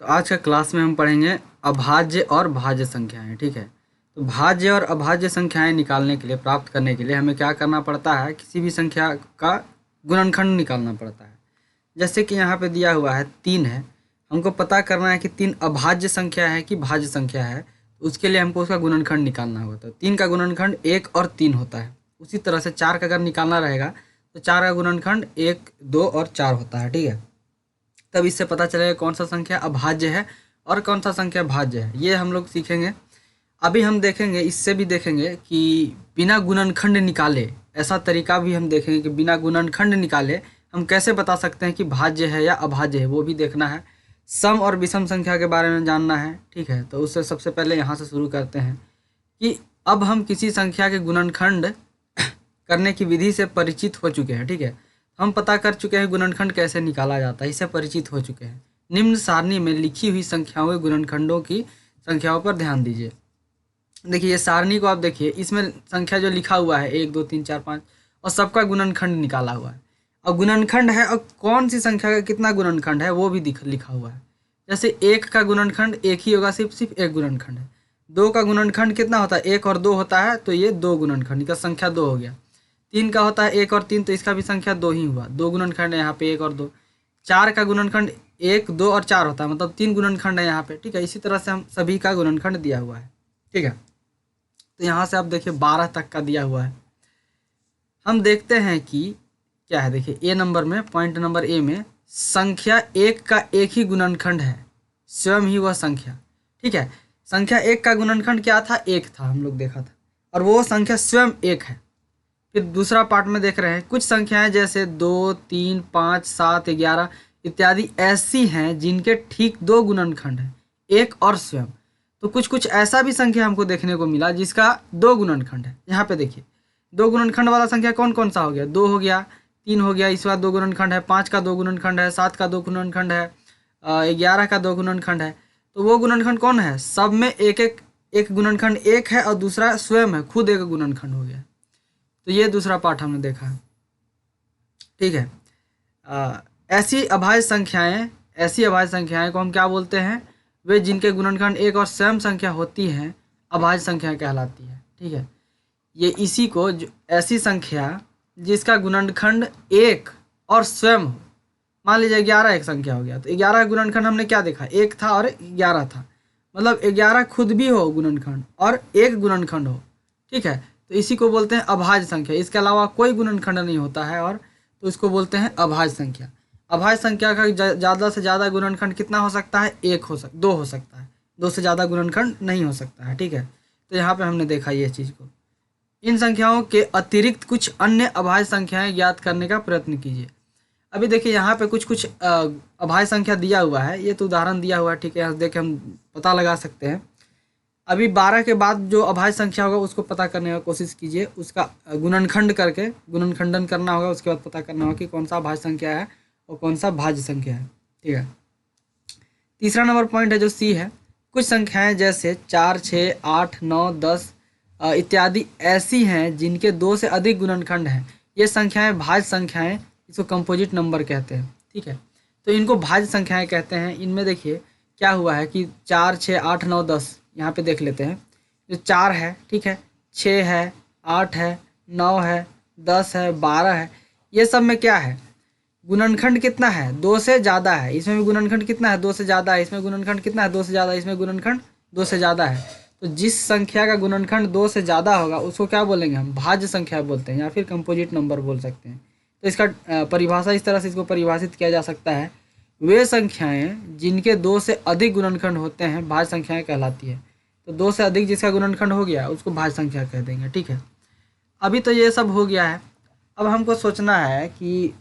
तो आज का क्लास में हम पढ़ेंगे अभाज्य और भाज्य संख्याएं। ठीक है, तो भाज्य और अभाज्य संख्याएं निकालने के लिए, प्राप्त करने के लिए हमें क्या करना पड़ता है, किसी भी संख्या का गुणनखंड निकालना पड़ता है। जैसे कि यहाँ पे दिया हुआ है 3 है, हमको पता करना है कि 3 अभाज्य संख्या है कि भाज्य संख्या है। तो उसके लिए हमको उसका गुणनखंड निकालना होता है। 3 का गुणनखंड 1 और 3 होता है। उसी तरह से 4 का अगर निकालना रहेगा तो 4 का गुणनखंड 1, 2 और 4 होता है। ठीक है, तब इससे पता चलेगा कौन सा संख्या अभाज्य है और कौन सा संख्या भाज्य है। ये हम लोग सीखेंगे। अभी हम देखेंगे, इससे भी देखेंगे कि बिना गुणनखंड निकाले, ऐसा तरीका भी हम देखेंगे कि बिना गुणनखंड निकाले हम कैसे बता सकते हैं कि भाज्य है या अभाज्य है, वो भी देखना है। सम और विषम संख्या के बारे में जानना है। ठीक है, तो उससे सबसे पहले यहाँ से शुरू करते हैं कि अब हम किसी संख्या के गुणनखंड करने की विधि से परिचित हो चुके हैं। ठीक है, हम पता कर चुके हैं गुणनखंड कैसे निकाला जाता है, इससे परिचित हो चुके हैं। निम्न सारणी में लिखी हुई संख्याओं के गुणनखंडों की संख्याओं पर ध्यान दीजिए। देखिए, ये सारणी को आप देखिए, इसमें संख्या जो लिखा हुआ है 1, 2, 3, 4, 5 और सबका गुणनखंड निकाला हुआ है। और गुणनखंड है और कौन सी संख्या का कितना गुणनखंड है वो भी लिखा हुआ है। जैसे 1 का गुणनखंड 1 ही होगा, सिर्फ 1 गुणनखंड है। 2 का गुणनखंड कितना होता है, 1 और 2 होता है, तो ये 2 गुणनखंड का संख्या 2 हो गया। 3 का होता है 1 और 3, तो इसका भी संख्या 2 ही हुआ, 2 गुणनखंड है यहाँ पे 1 और 2। 4 का गुणनखंड 1, 2 और 4 होता है, मतलब 3 गुणनखंड है यहाँ पे। ठीक है, इसी तरह से हम सभी का गुणनखंड दिया हुआ है। ठीक है, तो यहाँ से आप देखिए 12 तक का दिया हुआ है। हम देखते हैं कि क्या है। देखिए ए नंबर में, पॉइंट नंबर ए में, संख्या 1 का एक ही गुणनखंड है, स्वयं ही वह संख्या। ठीक है, संख्या 1 का गुणनखंड क्या था, 1 था, हम लोग देखा था, और वो संख्या स्वयं 1 है। फिर दूसरा पार्ट में देख रहे हैं कुछ संख्याएं जैसे 2, 3, 5, 7, 11 इत्यादि ऐसी हैं जिनके ठीक 2 गुणनखंड हैं, 1 और स्वयं। तो कुछ ऐसा भी संख्या हमको देखने को मिला जिसका 2 गुणनखंड है। यहाँ पे देखिए 2 गुणनखंड वाला संख्या कौन कौन सा हो गया, 2 हो गया, 3 हो गया, इस बार 2 गुणनखंड है, 5 का 2 गुणनखंड है, 7 का 2 गुणनखंड है, 11 का 2 गुणनखंड है। तो वो गुणनखंड कौन है, सब में एक गुणनखंड 1 है और दूसरा स्वयं है, खुद एक गुणनखंड हो गया। तो ये दूसरा पार्ट हमने देखा है। ठीक है, ऐसी अभाज्य संख्याएं को हम क्या बोलते हैं, वे जिनके गुणनखंड 1 और स्वयं संख्या होती हैं अभाज्य संख्या कहलाती है। ठीक है, ये इसी को ऐसी संख्या जिसका गुणनखंड 1 और स्वयं हो, मान लीजिए 11 एक संख्या हो गया, तो 11 का गुणनखंड हमने क्या देखा, 1 था और 11 था, मतलब 11 खुद भी हो गुणनखंड और 1 गुणनखंड हो। ठीक है, तो इसी को बोलते हैं अभाज्य संख्या। इसके अलावा कोई गुणनखंड नहीं होता है, और तो इसको बोलते हैं अभाज्य संख्या। अभाज्य संख्या का ज़्यादा से ज़्यादा गुणनखंड कितना हो सकता है, 2 हो सकता है, 2 से ज़्यादा गुणनखंड नहीं हो सकता है। ठीक है, तो यहाँ पे हमने देखा ये चीज़ को। इन संख्याओं के अतिरिक्त कुछ अन्य अभाज्य संख्याएं ज्ञात करने का प्रयत्न कीजिए। अभी देखिए यहाँ पे कुछ अभाज्य संख्या दिया हुआ है, ये तो उदाहरण दिया हुआ है। ठीक है, यहाँ देख के हम पता लगा सकते हैं। अभी 12 के बाद जो अभाज्य संख्या होगा उसको पता करने का कोशिश कीजिए, उसका गुणनखंड करके गुणनखंडन करना होगा, उसके बाद पता करना होगा कि कौन सा अभाज्य संख्या है और कौन सा भाज्य संख्या है। ठीक है, तीसरा नंबर पॉइंट है जो सी है, कुछ संख्याएं जैसे 4, 6, 8, 9, 10 इत्यादि ऐसी हैं जिनके 2 से अधिक गुणनखंड हैं। ये संख्याएं भाज्य संख्याएं, इसको कंपोजिट नंबर कहते हैं। ठीक है, तो इनको भाज्य संख्याएं कहते हैं। इनमें देखिए क्या हुआ है कि 4, 6, 8, 9, 10 यहाँ पे देख लेते हैं। जो 4 है, ठीक है, 6 है, 8 है, 9 है, 10 है, 12 है, ये सब में क्या है, गुणनखंड कितना है, 2 से ज़्यादा है। इसमें भी गुणनखंड कितना है, 2 से ज़्यादा है। इसमें गुणनखंड कितना है, 2 से ज़्यादा है। इसमें गुणनखंड 2 से ज़्यादा है। तो जिस संख्या का गुणनखंड 2 से ज़्यादा होगा उसको क्या बोलेंगे, हम भाज्य संख्या बोलते हैं, या फिर कंपोजिट नंबर बोल सकते हैं। तो इसका परिभाषा इस तरह से इसको परिभाषित किया जा सकता है, वे संख्याएँ जिनके 2 से अधिक गुणनखंड होते हैं भाज्य संख्याएँ कहलाती है। तो 2 से अधिक जिसका गुणनखंड हो गया उसको भाज्य संख्या कह देंगे। ठीक है, अभी तो ये सब हो गया है। अब हमको सोचना है कि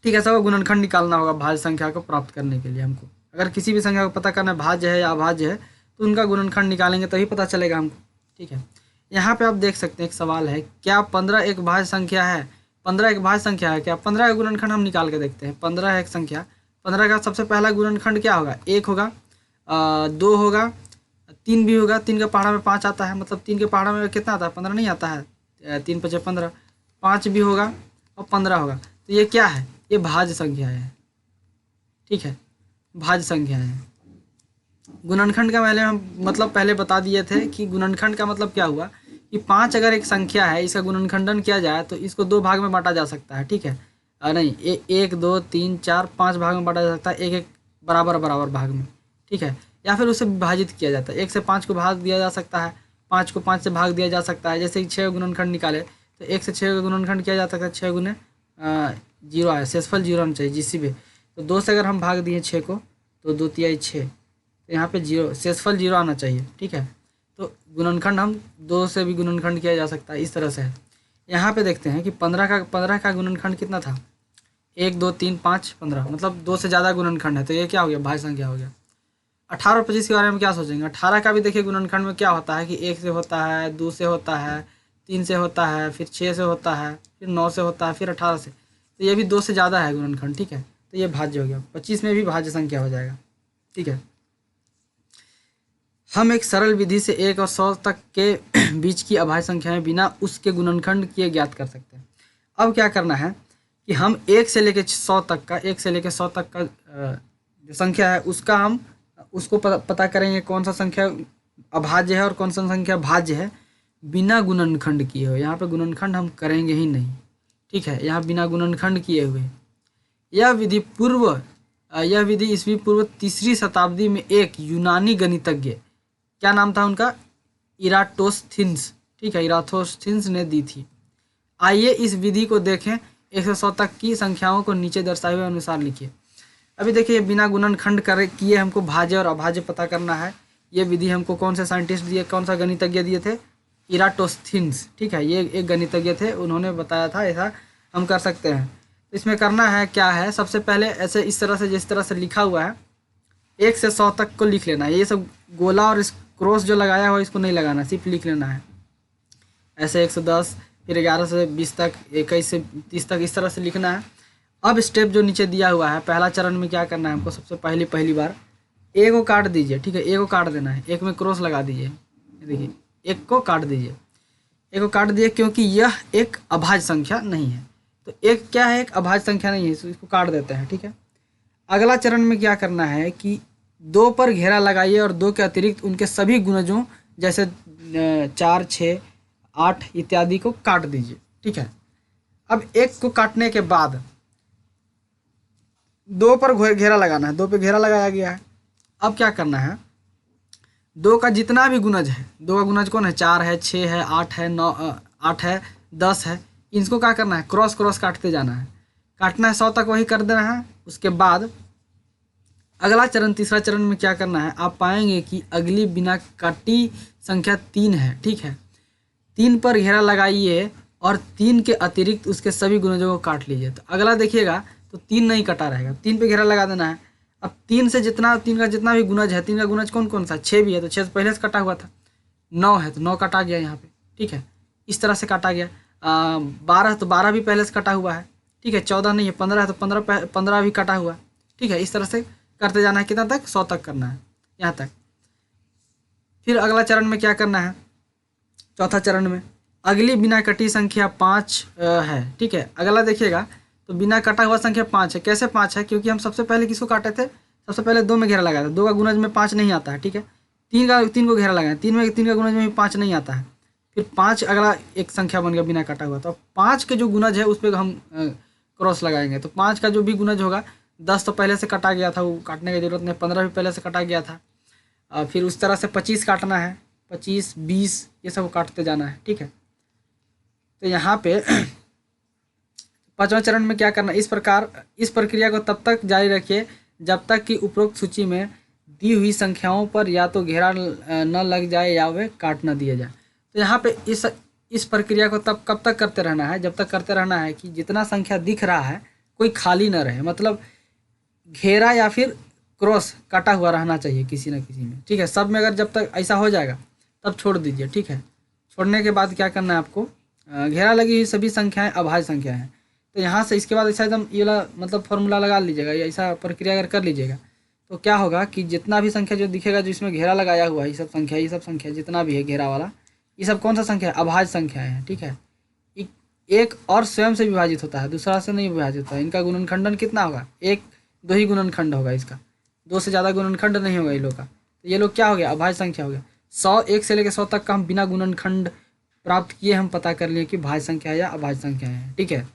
ठीक है, सबका गुणनखंड निकालना होगा भाज्य संख्या को प्राप्त करने के लिए। हमको अगर किसी भी संख्या को पता करना है भाज्य है या अभाज्य है तो उनका गुणनखंड निकालेंगे तभी पता चलेगा हमको। ठीक है, यहाँ पे आप देख सकते हैं एक सवाल है, क्या 15 एक भाज्य संख्या है, 15 एक भाज्य संख्या है क्या। 15 का गुणनखंड हम निकाल के देखते हैं। 15 है एक संख्या, 15 का सबसे पहला गुणनखंड क्या होगा, 1 होगा, 2 होगा, 3 भी होगा। 3 के पहाड़ा में 5 आता है, मतलब 3 के पहाड़ा में कितना आता है, 15 नहीं आता है। 3 × 5 = 15, 5 भी होगा और 15 होगा। तो ये क्या है, ये भाज्य संख्या है। ठीक है, भाज्य संख्या है। गुणनखंड का पहले बता दिए थे कि गुणनखंड का मतलब क्या हुआ कि 5 अगर एक संख्या है, इसका गुणनखंडन किया जाए तो इसको 2 भाग में बांटा जा सकता है, ठीक है। नहीं, 1 2 3 4 5 भाग में बांटा जा सकता है, एक एक बराबर बराबर भाग में, ठीक है। या फिर उसे विभाजित किया जाता है, 1 से 5 को भाग दिया जा सकता है, 5 को 5 से भाग दिया जा सकता है। जैसे कि 6 गुणनखंड निकाले तो 1 से 6 का गुणनखंड किया जा सकता है, 6 गुने 0 आया, शेषफल 0 आना चाहिए जिस भी। तो 2 से अगर हम भाग दिए 6 को तो 2 तिहाई 6, तो यहाँ पे 0, शेषफल 0 आना चाहिए, ठीक है। तो गुणनखंड हम 2 से भी गुणनखंड किया जा सकता है, इस तरह से है। यहाँ पे देखते हैं कि 15 का गुणनखंड कितना था, 1 2 3 5 15, मतलब 2 से ज़्यादा गुणनखंड है, तो ये क्या हो गया, भाज्य संख्या हो गया। 18 और 25 के बारे में क्या सोचेंगे। 18 का भी देखिए गुणनखंड में क्या होता है कि 1 से होता है, 2 से होता है, 3 से होता है, फिर 6 से होता है, फिर 9 से होता है, फिर 18 से, तो ये भी 2 से ज़्यादा है गुणनखंड, ठीक है। तो ये भाज्य हो गया। 25 में भी भाज्य संख्या हो जाएगा, ठीक है। हम एक सरल विधि से 1 और 100 तक के बीच की अभाज्य संख्याएं बिना उसके गुणनखंड किए ज्ञात कर सकते हैं। अब क्या करना है कि हम 1 से लेकर 100 तक का, 1 से लेकर 100 तक का जो संख्या है उसका हम उसको पता करेंगे कौन सा संख्या अभाज्य है और कौन सा संख्या भाज्य है, बिना गुणनखंड किए हुए। यहाँ पे गुणनखंड हम करेंगे ही नहीं, ठीक है, यहाँ बिना गुणनखंड किए हुए। यह विधि ईस्वी पूर्व 3री शताब्दी में एक यूनानी गणितज्ञ, क्या नाम था उनका, इराटोस्थीनिस, ठीक है, इराटोस्थीनिस ने दी थी। आइए इस विधि को देखें। 1 से 100 तक की संख्याओं को नीचे दर्शाए हुए अनुसार लिखिए। अभी देखिए बिना गुणनखंड किए हमको भाज्य और अभाज्य पता करना है। ये विधि हमको कौन से साइंटिस्ट दिए, कौन सा गणितज्ञ दिए थे, इराटोस्थीनिस, ठीक है, ये एक गणितज्ञ थे, उन्होंने बताया था ऐसा हम कर सकते हैं। इसमें करना है क्या है, सबसे पहले ऐसे इस तरह से जिस तरह से लिखा हुआ है 1 से 100 तक को लिख लेना है। ये सब गोला और क्रॉस जो लगाया हुआ इसको नहीं लगाना, सिर्फ लिख लेना है ऐसे 1 से 10, फिर 11 से 20 तक, 21 से 30 तक, इस तरह से लिखना है। अब स्टेप जो नीचे दिया हुआ है, पहला चरण में क्या करना है हमको, सबसे पहली बार ए को काट दीजिए, ठीक है, ए को काट देना है, एक में क्रॉस लगा दीजिए, देखिए एक को काट दीजिए, एक को काट दिए क्योंकि यह एक अभाज्य संख्या नहीं है। तो एक क्या है, एक अभाज्य संख्या नहीं है, तो इसको काट देते हैं, ठीक है। अगला चरण में क्या करना है कि 2 पर घेरा लगाइए और 2 के अतिरिक्त उनके सभी गुणजों जैसे 4 6 8 इत्यादि को काट दीजिए, ठीक है। अब 1 को काटने के बाद 2 पर घेरा लगाना है, 2 पे घेरा लगाया गया है। अब क्या करना है, 2 का जितना भी गुणज है, 2 का गुणज कौन है, 4 है, 6 है, 8 है, 9 8 है, 10 है, इनको क्या करना है, क्रॉस क्रॉस काटते जाना है, काटना है 100 तक, वही कर देना है। उसके बाद अगला चरण, तीसरा चरण में क्या करना है, आप पाएंगे कि अगली बिना काटी संख्या 3 है, ठीक है। 3 पर घेरा लगाइए और 3 के अतिरिक्त उसके सभी गुणजों को काट लीजिए। तो अगला देखिएगा तो 3 नहीं कटा रहेगा, 3 पे घेरा लगा देना है। अब 3 का जितना भी गुणज है, 3 का गुणज कौन कौन सा, 6 भी है, तो 6 पहले से कटा हुआ था, 9 है तो 9 काटा गया यहाँ पे, ठीक है, इस तरह से काटा गया। 12 है तो 12 भी पहले से कटा हुआ है, ठीक है। 14 नहीं है, 15 है तो 15 भी कटा हुआ, ठीक है। इस तरह से करते जाना है, कितना तक, 100 तक करना है, यहाँ तक। फिर अगला चरण में क्या करना है, चौथा चरण में अगली बिना कटी संख्या 5 है, ठीक है। अगला देखिएगा तो बिना कटा हुआ संख्या 5 है। कैसे 5 है, क्योंकि हम सबसे पहले किसको काटे थे, सबसे पहले 2 में घेरा लगाया था, 2 का गुणज में 5 नहीं आता है, ठीक है। 3 को घेरा लगाया, 3 का गुणज में भी 5 नहीं आता है। फिर 5 अगला एक संख्या बन गया बिना काटा हुआ, तो 5 के जो गुणज है उस पर हम क्रॉस लगाएंगे। तो 5 का जो भी गुणज होगा, 10 तो पहले से कटा गया था, वो काटने की जरूरत नहीं, 15 भी पहले से कटा गया था। फिर उस तरह से 25 काटना है, 25 20 ये सब काटते जाना है, ठीक है। तो यहाँ पे 5वां चरण में क्या करना है, इस प्रक्रिया को तब तक जारी रखिए जब तक कि उपरोक्त सूची में दी हुई संख्याओं पर या तो घेरा न लग जाए या वे काट न दिया जाए। तो यहाँ पे इस प्रक्रिया को कब तक करते रहना है, जब तक करते रहना है कि जितना संख्या दिख रहा है कोई खाली न रहे, मतलब घेरा या फिर क्रॉस काटा हुआ रहना चाहिए किसी न किसी में, ठीक है। सब में अगर जब तक ऐसा हो जाएगा तब छोड़ दीजिए, ठीक है। छोड़ने के बाद क्या करना है आपको, घेरा लगी हुई सभी संख्याएं अभाज्य संख्या हैं। तो यहाँ से इसके बाद ऐसा एकदम ये वाला मतलब फॉर्मूला लगा लीजिएगा, या ऐसा प्रक्रिया अगर कर लीजिएगा तो क्या होगा कि जितना भी संख्या जो दिखेगा जिसमें घेरा लगाया हुआ है, ये सब संख्या जितना भी है घेरा वाला, ये सब कौन सा संख्या है, अभाज्य संख्या है, ठीक है। एक और स्वयं से विभाजित होता है, दूसरा से नहीं विभाजित होता है। इनका गुणनखंडन कितना होगा, 1 2 ही गुणनखंड होगा इसका, 2 से ज़्यादा गुणनखंड नहीं होगा इन लोग का। तो ये लोग क्या हो गया, अभाज्य संख्या हो गया। 100 1 से लेकर 100 तक का हम बिना गुणनखंड प्राप्त किए हम पता कर लिए कि भाज्य संख्या है या अभाज्य संख्या है, ठीक है।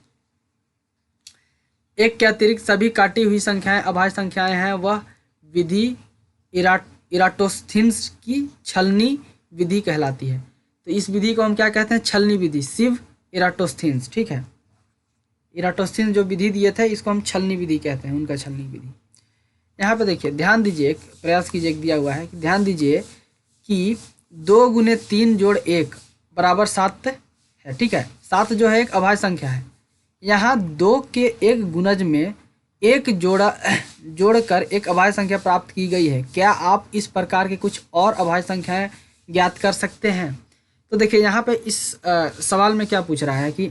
एक के अतिरिक्त सभी काटी हुई संख्याएं अभाज्य संख्याएं हैं, वह विधि इराटोस्थीनिस की छलनी विधि कहलाती है। तो इस विधि को हम क्या कहते हैं, छलनी विधि, शिव इराटोस्थीनिस, ठीक है। इराटोस्थीनिस जो विधि दिए थे इसको हम छलनी विधि कहते हैं, उनका छलनी विधि। यहाँ पे देखिए, ध्यान दीजिए, एक प्रयास कीजिए, एक दिया हुआ है कि ध्यान दीजिए कि 2 गुने 3 जोड़ 1 बराबर 7 है, ठीक है। 7 जो है एक अभाज्य संख्या है। यहाँ 2 के एक गुणज में एक जोड़कर एक अभाज्य संख्या प्राप्त की गई है। क्या आप इस प्रकार के कुछ और अभाज्य संख्याएं ज्ञात कर सकते हैं? तो देखिए यहाँ पे इस सवाल में क्या पूछ रहा है कि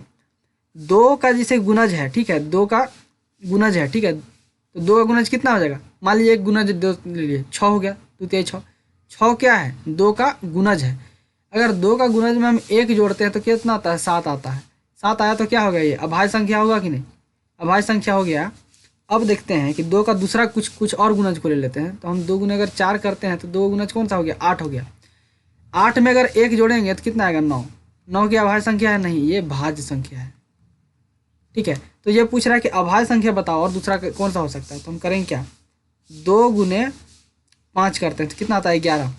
2 का जैसे गुणज है, ठीक है, 2 का गुणज है, ठीक है। तो 2 का गुणज कितना हो जाएगा, मान लीजिए एक गुणज 2 ले लिए, 6 हो गया, 2 3 6। 6 क्या है, 2 का गुणज है। अगर 2 का गुणज में हम 1 जोड़ते हैं तो कितना आता है, 7 आता है। 7 आया तो क्या हो गया, ये अभाज्य संख्या होगा कि नहीं, अभाज्य संख्या हो गया। अब देखते हैं कि 2 का दूसरा कुछ और गुणज को ले लेते हैं। तो हम 2 गुने अगर 4 करते हैं तो 2 गुणज कौन सा हो गया, 8 हो गया। 8 में अगर 1 जोड़ेंगे तो कितना आएगा, 9। 9 की अभाज्य संख्या है, नहीं, ये भाज्य संख्या है, ठीक है। तो ये पूछ रहा है कि अभाज्य संख्या बताओ और दूसरा कौन सा हो सकता है। तो हम करेंगे क्या, 2 गुने 5 करते हैं तो कितना आता है, 11,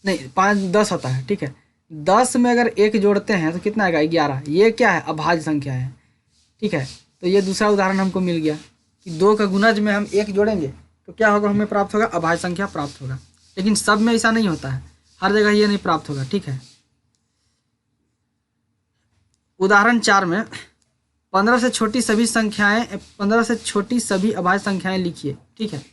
नहीं 5 10 होता है, ठीक है। 10 में अगर 1 जोड़ते हैं तो कितना आएगा, 11। ये क्या है, अभाज्य संख्या है, ठीक है। तो ये दूसरा उदाहरण हमको मिल गया कि 2 का गुणज में हम 1 जोड़ेंगे तो क्या होगा, हमें प्राप्त होगा, अभाज्य संख्या प्राप्त होगा। लेकिन सब में ऐसा नहीं होता है, हर जगह ये नहीं प्राप्त होगा, ठीक है। उदाहरण 4 में 15 से छोटी सभी अभाज्य संख्याएं लिखिए, ठीक है।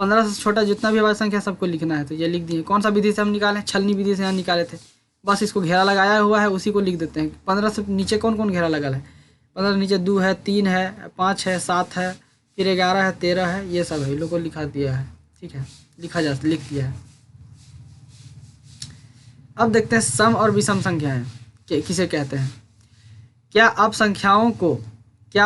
15 से छोटा जितना भी अभाज्य संख्या सबको लिखना है। तो ये लिख दिए। कौन सा विधि से हम निकालें, छलनी विधि से यहाँ निकाले थे। बस इसको घेरा लगाया हुआ है, उसी को लिख देते हैं। 15 से नीचे कौन कौन घेरा लगा है, 15 से नीचे 2 है, 3 है, 5 है, 7 है, फिर 11 है, 13 है, ये सब है, इन लोग को लिखा दिया है, ठीक है, लिख दिया है। अब देखते हैं सम और विषम संख्याएं किसे कहते हैं। क्या आप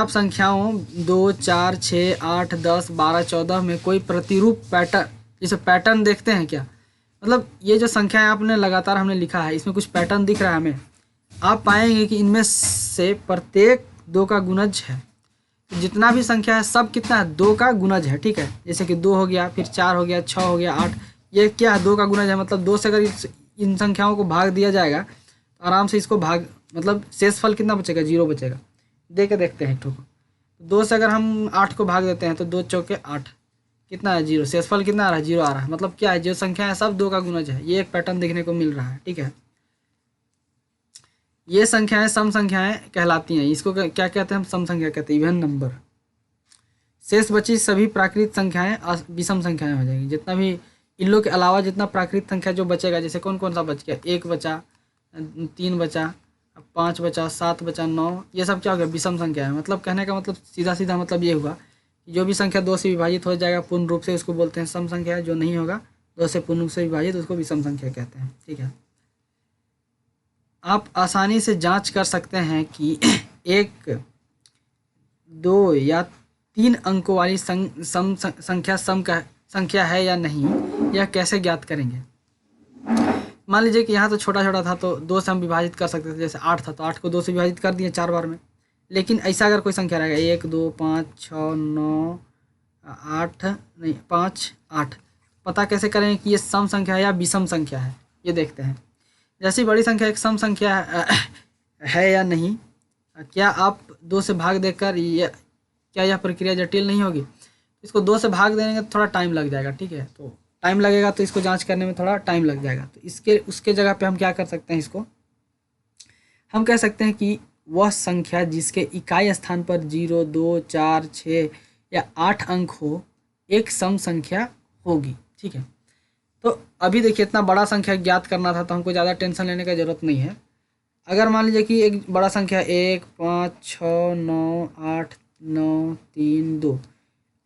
संख्याओं 2 4 6 8 10 12 14 में कोई प्रतिरूप पैटर्न, जैसे पैटर्न देखते हैं क्या, मतलब ये जो संख्याएं आपने लगातार हमने लिखा है इसमें कुछ पैटर्न दिख रहा है हमें। आप पाएंगे कि इनमें से प्रत्येक 2 का गुणज है। तो जितना भी संख्या है सब कितना है, 2 का गुणज है, ठीक है। जैसे कि 2 हो गया, फिर 4 हो गया, 6 हो गया, 8, ये क्या है, 2 का गुणज है। मतलब 2 से अगर इन संख्याओं को भाग दिया जाएगा तो आराम से इसको मतलब शेषफल कितना बचेगा, 0 बचेगा। दे के देखते हैं एक ठो को। 2 से अगर हम 8 को भाग देते हैं तो 2 चौके 8, कितना है, 0। शेषफल कितना आ रहा है, 0 आ रहा है। मतलब क्या है, जो संख्या है सब 2 का गुणज है। ये एक पैटर्न देखने को मिल रहा है, ठीक है। ये संख्याएं सम संख्याएं कहलाती हैं। इसको क्या कहते हैं, हम सम संख्या कहते हैं, इवन नंबर। शेष बची सभी प्राकृत संख्याएं विषम संख्याएं हो जाएंगी। जितना भी इन लोग के अलावा जितना प्राकृत संख्या जो बचेगा, जैसे कौन कौन सा बच गया, 1 बचा, 3 बचा, 5 बचा, 7 बचा, 9, ये सब क्या हो गया, विषम संख्या है। मतलब कहने का मतलब सीधा मतलब ये हुआ कि जो भी संख्या 2 से विभाजित हो जाएगा पूर्ण रूप से उसको बोलते हैं सम संख्या है। जो नहीं होगा 2 से पूर्ण रूप से विभाजित उसको विषम संख्या कहते हैं, ठीक है। आप आसानी से जांच कर सकते हैं कि 1 2 या 3 अंकों वाली संख्या है या नहीं, यह कैसे ज्ञात करेंगे। मान लीजिए कि यहाँ तो छोटा छोटा था तो 2 से हम विभाजित कर सकते थे। जैसे 8 था तो 8 को 2 से विभाजित कर दिए 4 बार में। लेकिन ऐसा अगर कोई संख्या रहेगा 1 2 5 6 9 8 नहीं 5 8, पता कैसे करें कि ये सम संख्या है या विषम संख्या है, ये देखते हैं। जैसी बड़ी संख्या एक सम संख्या है या नहीं, क्या आप 2 से भाग देकर क्या यह प्रक्रिया जटिल नहीं होगी। इसको 2 से भाग देंगे तो थोड़ा टाइम लग जाएगा, ठीक है। तो टाइम लगेगा तो इसको जांच करने में थोड़ा टाइम लग जाएगा। तो उसके जगह पे हम क्या कर सकते हैं, इसको हम कह सकते हैं कि वह संख्या जिसके इकाई स्थान पर 0 2 4 6 या 8 अंक हो एक सम संख्या होगी, ठीक है। तो अभी देखिए इतना बड़ा संख्या ज्ञात करना था तो हमको ज़्यादा टेंशन लेने की ज़रूरत नहीं है। अगर मान लीजिए कि एक बड़ा संख्या 1 5 6 9 8 9 3 2,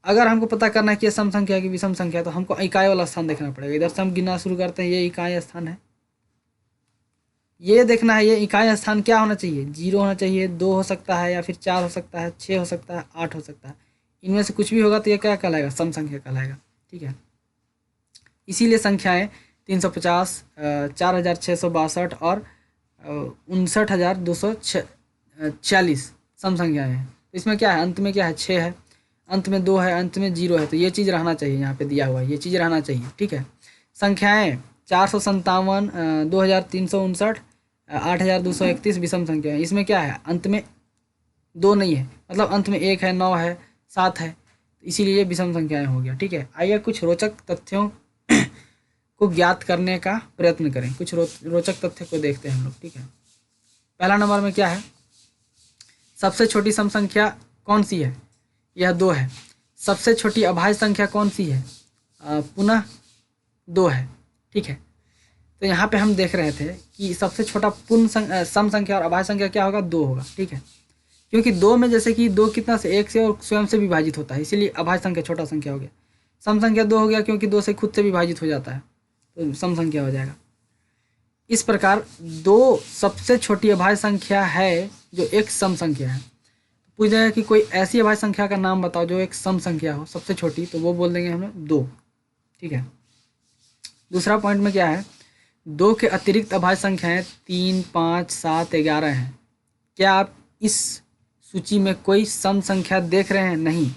अगर हमको पता करना है कि ये सम संख्या है कि विषम संख्या है तो हमको इकाई वाला स्थान देखना पड़ेगा। इधर से हम गिनना शुरू करते हैं, ये इकाई स्थान है, ये देखना है ये इकाई स्थान क्या होना चाहिए, 0 होना चाहिए, 2 हो सकता है, या फिर 4 हो सकता है, 6 हो सकता है, 8 हो सकता है। इनमें से कुछ भी होगा तो ये क्या कहलाएगा, सम संख्या कहलाएगा, ठीक है। इसीलिए संख्याएं 350, 4662 और 59,240 सम संख्याएं हैं। तो इसमें क्या है, अंत में क्या है, 6 है, अंत में 2 है, अंत में 0 है, तो ये चीज़ रहना चाहिए, यहाँ पे दिया हुआ है ये चीज़ रहना चाहिए, ठीक है। संख्याएं 457, 2359, 8231 विषम संख्या है। इसमें क्या है, अंत में 2 नहीं है, मतलब अंत में 1 है, 9 है, 7 है, इसीलिए ये विषम संख्याएं हो गया, ठीक है। आइए कुछ रोचक तथ्यों को ज्ञात करने का प्रयत्न करें, कुछ रोचक तथ्य को देखते हैं हम लोग, ठीक है। पहला नंबर में क्या है, सबसे छोटी सम संख्या कौन सी है, यह 2 है। सबसे छोटी अभाज्य संख्या कौन सी है, पुनः 2 है, ठीक है। तो यहाँ पे हम देख रहे थे कि सबसे छोटा पूर्ण सम संख्या और अभाज्य संख्या क्या होगा, 2 होगा, ठीक है। क्योंकि 2 में जैसे कि 2 कितना से 1 से और स्वयं से विभाजित होता है, इसीलिए अभाज्य संख्या छोटा संख्या हो गया। सम संख्या 2 हो गया क्योंकि 2 से खुद से विभाजित हो जाता है, तो सम संख्या हो जाएगा। इस प्रकार 2 सबसे छोटी अभाज्य संख्या है जो एक सम संख्या है। पूछ जाएगा कि कोई ऐसी अभाज्य संख्या का नाम बताओ जो एक सम संख्या हो सबसे छोटी, तो वो बोल देंगे हम लोग 2, ठीक है। दूसरा पॉइंट में क्या है, 2 के अतिरिक्त अभाज्य संख्याएं 3, 5, 7, 11 हैं। क्या आप इस सूची में कोई सम संख्या देख रहे हैं, नहीं,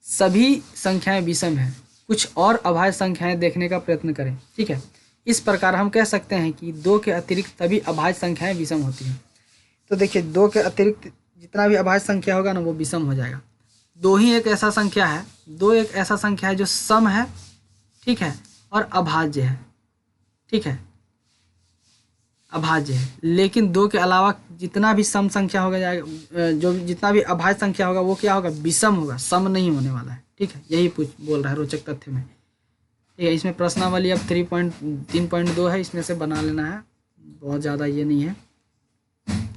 सभी संख्याएं विषम हैं। कुछ और अभाज्य संख्याएं देखने का प्रयत्न करें, ठीक है। इस प्रकार हम कह सकते हैं कि 2 के अतिरिक्त सभी अभाज्य संख्याएं विषम होती हैं। तो देखिए 2 के अतिरिक्त जितना भी अभाज्य संख्या होगा ना वो विषम हो जाएगा। 2 ही एक ऐसा संख्या है, 2 एक ऐसा संख्या है जो सम है, ठीक है, और अभाज्य है, ठीक है, अभाज्य है। लेकिन 2 के अलावा जितना भी सम संख्या होगा जाएगा, जो जितना भी अभाज्य संख्या होगा वो क्या होगा, विषम होगा, सम नहीं होने वाला है, ठीक है। यही बोल रहा है रोचक तथ्य में, ठीक है। इसमें प्रश्नावली अब 3.2 है, इसमें से बना लेना है, बहुत ज़्यादा ये नहीं है।